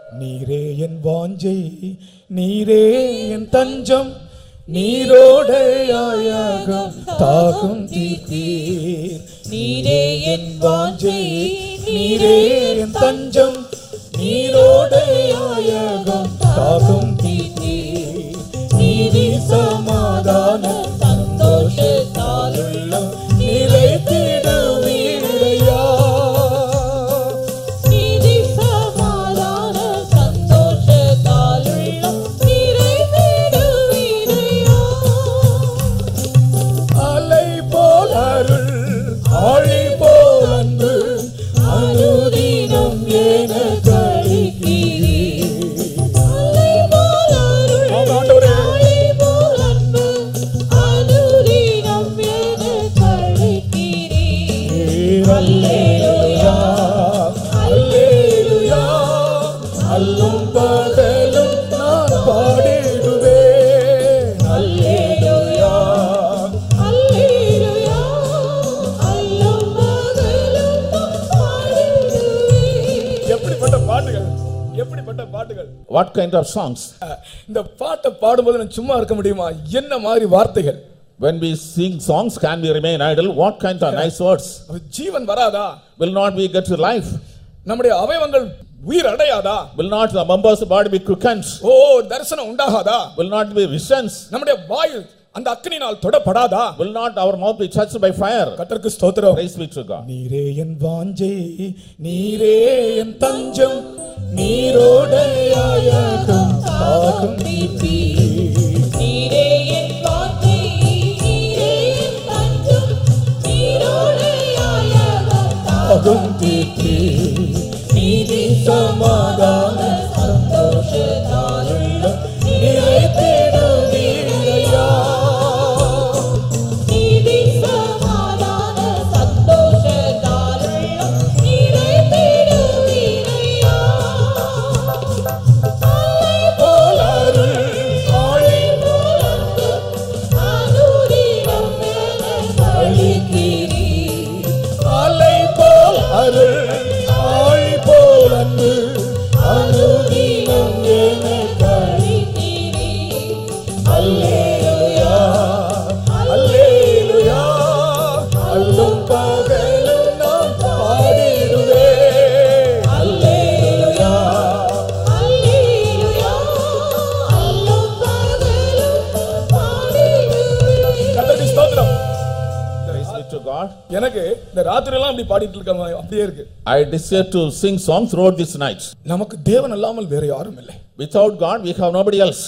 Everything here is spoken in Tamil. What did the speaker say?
நீரே என் வாஞ்சை, நீரே என் தஞ்சம், நீரோடையாயகம் தாகம் தீர்த்தீர். நீரே என் வாஞ்சை, நீரே என் தஞ்சம், நீரோடையாயகம் தாகம் தீர்த்தீர். நீதி சமாதான சந்தோஷத்தாலுள்ளம் நிலைத்திடுவீரையா. நீதி சமாதான சந்தோஷத்தாலுள்ளம் நிலைத்திடுவீரையா. அலை போல் அருள், ஆழி போல் அன்பு, அனுதினம் எனக்கு அளிக்கிறீர். அலை போல் அருள், ஆழி போல் அன்பு, அனுதினம் எனக்கு அளிக்கிறீர். அல்லேலூயா, அல்லேலூயா, அல்லும் பகலும் நான் பாடிடுவேன். அல்லேலூயா, அல்லேலூயா, அல்லும் பகலும் பாடிடுவேன். எப்படிப்பட்ட பாட்டுகள், எப்படிப்பட்ட பாட்டுகள். What kind of songs? இந்த பாட்டை பாடும்போது நான் சும்மா இருக்க முடியுமா? என்ன மாதிரி வார்த்தைகள். When we sing songs, can we remain idle? What kind of nice words? ஜீவன் வராதா? Will not we get to life? நம்முடைய அவயவங்கள் உயிர் அடையாதா? Will not the members of the body be quickened? ஓ, தரிசனம் உண்டாகாதா? Will not be visions? நம்முடைய வாய் அந்த அக்கினியால் தொடப்படாதா? Will not our mouth be touched by fire? கர்த்தருக்கு ஸ்தோத்திரம். Praise be to God. நீரே என் வாஞ்சை, நீரே என் தஞ்சம், நீரோடையாயகம் தாகம் தீர்த்தீர். நீரே என் வாஞ்சை, நீரே என் தஞ்சம், நீரோடையாயகம் தாகம் தீர்த்தீர். நீதி சமாதான சந்தோஷத்தாலுள்ளம் நிலைத்திடுவீரையா. நீதி சமாதான சந்தோஷத்தாலுள்ளம் நிலைத்திடுவீரையா. அலை போல் அருள், ஆழி போல் அன்பு, அனுதினம் எனக்கு அளிக்கிறீர். அலை போல் அருள், ஆழி போல் அன்பு, அனுதினம் எனக்கு அளிக்கிறீர். அல்லேலூயா, அல்லேலூயா, அல்லும் பகலும் நான் பாடிடுவேன். அல்லேலூயா, அல்லேலூயா, அல்லும் பகலும் பாடிடுவேன். கர்த்தருக்கு ஸ்தோத்திரம். Praise be to God. எனக்கு இந்த ராத்திரி எல்லாம் அப்படி பாடிட்டு இருக்க அப்படியே இருக்கு. I desire to sing songs throughout this night. நமக்கு தேவன் அல்லாமல் வேற யாரும் இல்லை. Without God, we have nobody else.